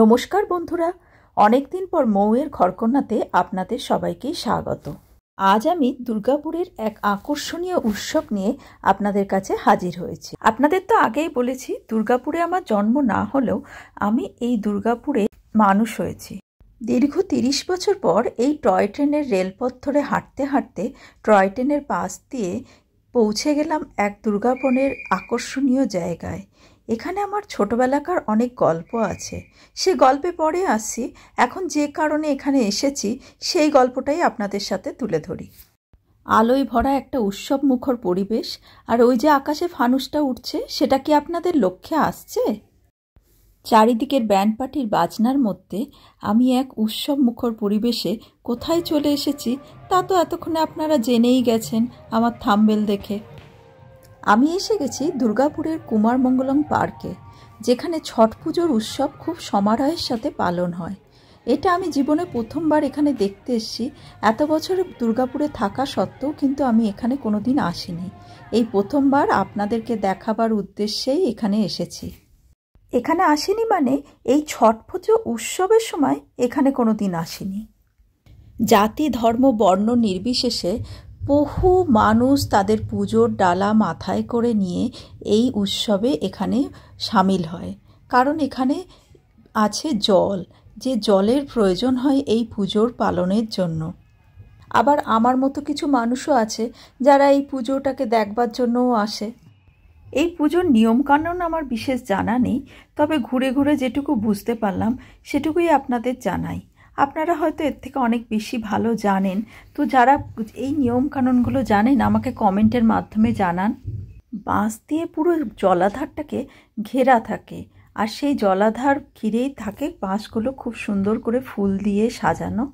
নমস্কার বন্ধুরা, অনেকদিন পর মৌয়ের ঘরকন্যাতে আপনাদের সবাইকেই স্বাগত। আজ আমি দুর্গাপুরের এক আকর্ষণীয় উৎসব নিয়ে আপনাদের কাছে হাজির হয়েছি। আপনাদের তো আগেই বলেছি, দুর্গাপুরে আমার জন্ম না হলেও আমি এই দুর্গাপুরে মানুষ হয়েছি। দীর্ঘ 30 বছর পর এই টয় ট্রেনের রেলপথ ধরে হাঁটতে হাঁটতে টয় ট্রেনের পাশ দিয়ে পৌঁছে গেলাম এক দুর্গাবনের আকর্ষণীয় জায়গায়। এখানে আমার ছোটবেলাকার অনেক গল্প আছে, সে গল্পে পরে আসছি। এখন যে কারণে এখানে এসেছি সেই গল্পটাই আপনাদের সাথে তুলে ধরি। আলোয় ভরা একটা উৎসব মুখর পরিবেশ, আর ওই যে আকাশে ফানুসটা উঠছে, সেটা কি আপনাদের লক্ষ্যে আসছে? চারিদিকের ব্যান্ড পার্টির বাজনার মধ্যে আমি এক উৎসব মুখর পরিবেশে কোথায় চলে এসেছি তা তো এতক্ষণে আপনারা জেনেই গেছেন আমার থাম্বনেল দেখে। আমি এসে গেছি দুর্গাপুরের কুমারমঙ্গলম পার্কে, যেখানে ছট পুজোর উৎসব খুব সমারোহের সাথে পালন হয়। এটা আমি জীবনে প্রথমবার এখানে দেখতে এসেছি। এত বছর দুর্গাপুরে থাকা সত্ত্বেও কিন্তু আমি এখানে কোনোদিন আসিনি। এই প্রথমবার আপনাদেরকে দেখাবার উদ্দেশ্যেই এখানে এসেছি। এখানে আসিনি মানে এই ছট পুজো উৎসবের সময় এখানে কোনোদিন আসিনি। জাতি ধর্ম বর্ণ নির্বিশেষে বহু মানুষ তাদের পুজোর ডালা মাথায় করে নিয়ে এই উৎসবে এখানে সামিল হয়, কারণ এখানে আছে জল, যে জলের প্রয়োজন হয় এই পুজোর পালনের জন্য। আবার আমার মতো কিছু মানুষও আছে যারা এই পুজোটাকে দেখবার জন্যও আসে। এই পুজোর নিয়মকানুন আমার বিশেষ জানা নেই, তবে ঘুরে ঘুরে যেটুকু বুঝতে পারলাম সেটুকুই আপনাদের জানাই। আপনারা হয়তো এর থেকে অনেক বেশি ভালো জানেন, তো যারা এই নিয়মকানুনগুলো জানেন আমাকে কমেন্টের মাধ্যমে জানান। বাঁশ দিয়ে পুরো জলাধারটাকে ঘেরা থাকে, আর সেই জলাধার ঘিরেই থাকে বাঁশগুলো খুব সুন্দর করে ফুল দিয়ে সাজানো,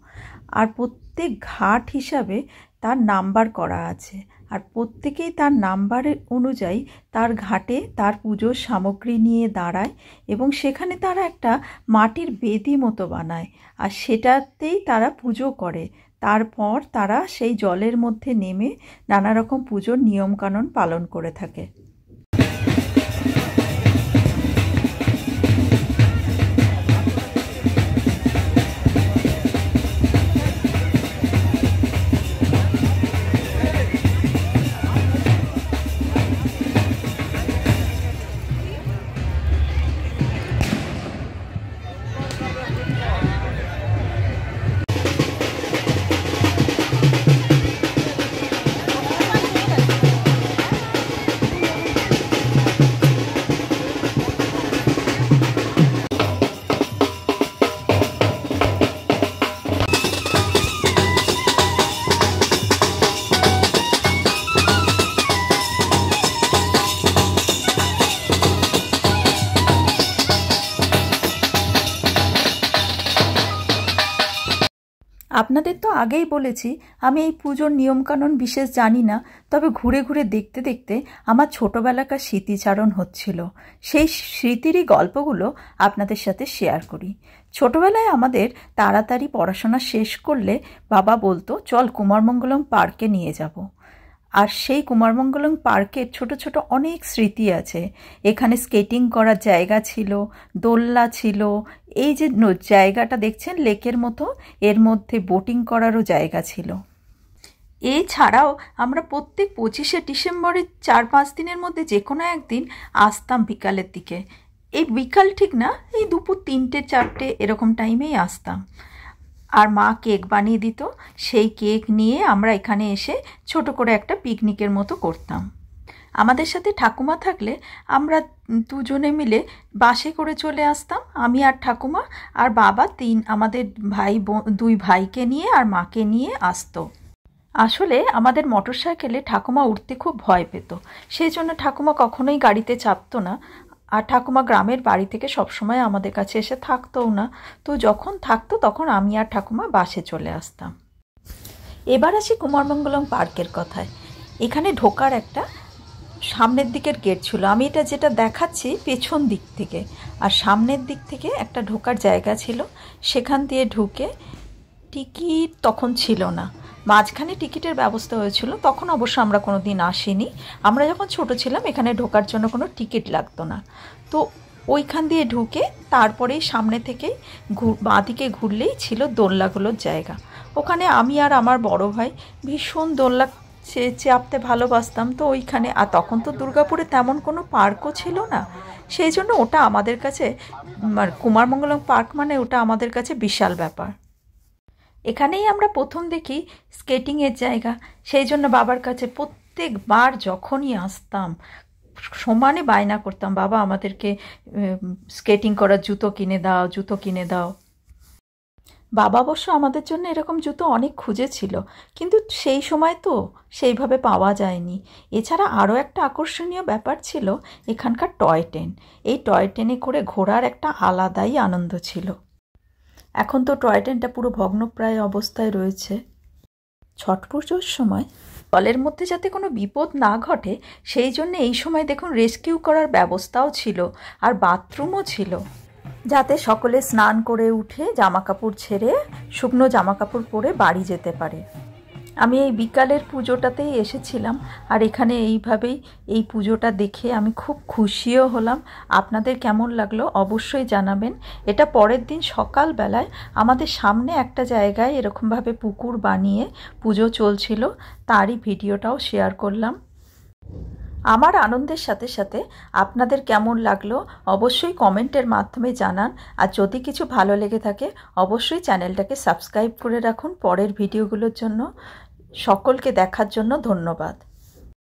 আর প্রত্যেক ঘাট হিসাবে তার নাম্বার করা আছে, আর প্রত্যেকেই তার নাম্বারের অনুযায়ী তার ঘাটে তার পুজোর সামগ্রী নিয়ে দাঁড়ায়, এবং সেখানে তারা একটা মাটির বেদি মতো বানায়, আর সেটাতেই তারা পুজো করে। তারপর তারা সেই জলের মধ্যে নেমে নানা রকম পুজোর নিয়মকানুন পালন করে থাকে। আপনাদের তো আগেই বলেছি আমি এই পুজোর নিয়মকানুন বিশেষ জানি না, তবে ঘুরে ঘুরে দেখতে দেখতে আমার ছোটোবেলাকার স্মৃতিচারণ হচ্ছিল। সেই স্মৃতিরই গল্পগুলো আপনাদের সাথে শেয়ার করি। ছোটোবেলায় আমাদের তাড়াতাড়ি পড়াশোনা শেষ করলে বাবা বলতো, চল কুমারমঙ্গলম পার্কে নিয়ে যাব। আর সেই কুমারমঙ্গলম পার্কের ছোট ছোট অনেক স্মৃতি আছে। এখানে স্কেটিং করার জায়গা ছিল, দোলনা ছিল, এই যে জায়গাটা দেখছেন লেকের মতো, এর মধ্যে বোটিং করারও জায়গা ছিল। এছাড়াও আমরা প্রত্যেক 25শে ডিসেম্বরের 4-5 দিনের মধ্যে যে কোনো একদিন আসতাম বিকালের দিকে। এই বিকাল ঠিক না, এই দুপুর 3টে-4টে এরকম টাইমেই আসতাম। আর মা কেক বানিয়ে দিত, সেই কেক নিয়ে আমরা এখানে এসে ছোট করে একটা পিকনিকের মতো করতাম। আমাদের সাথে ঠাকুমা থাকলে আমরা দুজনে মিলে বাসে করে চলে আসতাম, আমি আর ঠাকুমা, আর বাবা আমাদের দুই ভাইকে নিয়ে আর মাকে নিয়ে আসতো। আসলে আমাদের মোটর সাইকেলে ঠাকুমা উঠতে খুব ভয় পেত, সেই জন্য ঠাকুমা কখনোই গাড়িতে চাপতো না। আর ঠাকুমা গ্রামের বাড়ি থেকে সবসময় আমাদের কাছে এসে থাকতোও না, তো যখন থাকতো তখন আমি আর ঠাকুমা বাসে চলে আসতাম। এবার আসি কুমারমঙ্গলম পার্কের কথায়। এখানে ঢোকার একটা সামনের দিকের গেট ছিল, আমি এটা যেটা দেখাচ্ছি পেছন দিক থেকে, আর সামনের দিক থেকে একটা ঢোকার জায়গা ছিল। সেখান দিয়ে ঢুকে টিকিট তখন ছিল না, মাঝখানে টিকিটের ব্যবস্থা হয়েছিল, তখন অবশ্য আমরা কোনো দিন আসিনি। আমরা যখন ছোট ছিলাম এখানে ঢোকার জন্য কোনো টিকিট লাগতো না। তো ওইখান দিয়ে ঢুকে তারপরেই সামনে থেকেই বাঁদিকে ঘুরলেই ছিল দোলনাগুলোর জায়গা। ওখানে আমি আর আমার বড় ভাই ভীষণ দোলনা চাপতে ভালোবাসতাম। তো ওইখানে, আর তখন তো দুর্গাপুরে তেমন কোনো পার্কও ছিল না, সেই জন্য ওটা আমাদের কাছে, কুমারমঙ্গলম পার্ক মানে ওটা আমাদের কাছে বিশাল ব্যাপার। এখানেই আমরা প্রথম দেখি স্কেটিংয়ের জায়গা। সেই জন্য বাবার কাছে প্রত্যেকবার যখনই আসতাম সমানে বায়না করতাম, বাবা আমাদেরকে স্কেটিং করার জুতো কিনে দাও, জুতো কিনে দাও। বাবা অবশ্য আমাদের জন্য এরকম জুতো অনেক খুঁজেছিল, কিন্তু সেই সময় তো সেইভাবে পাওয়া যায়নি। এছাড়া আরও একটা আকর্ষণীয় ব্যাপার ছিল এখানকার টয় ট্রেন। এই টয় ট্রেনে করে ঘোরার একটা আলাদাই আনন্দ ছিল। এখন তো টয় ট্রেনটা পুরো ভগ্নপ্রায় অবস্থায় রয়েছে। ছট পুজোর সময় জলের মধ্যে যাতে কোনো বিপদ না ঘটে সেই জন্য এই সময় দেখুন রেস্কিউ করার ব্যবস্থাও ছিল, আর বাথরুমও ছিল, যাতে সকলে স্নান করে উঠে জামাকাপড় ছেড়ে শুকনো জামাকাপড় পরে বাড়ি যেতে পারে। আমি এই বিকালের পুজোটাতেই এসেছিলাম, আর এখানে এইভাবেই এই পুজোটা দেখে আমি খুব খুশিও হলাম। আপনাদের কেমন লাগলো অবশ্যই জানাবেন। এটা পরের দিন সকালবেলায় আমাদের সামনে একটা জায়গায় এরকমভাবে পুকুর বানিয়ে পুজো চলছিল, তারই ভিডিওটাও শেয়ার করলাম। আমার আনন্দের সাথে সাথে আপনাদের কেমন লাগলো অবশ্যই কমেন্টের মাধ্যমে জানান। আর যদি কিছু ভালো লেগে থাকে অবশ্যই চ্যানেলটাকে সাবস্ক্রাইব করে রাখুন পরের ভিডিওগুলোর জন্য। সকলকে দেখার জন্য ধন্যবাদ।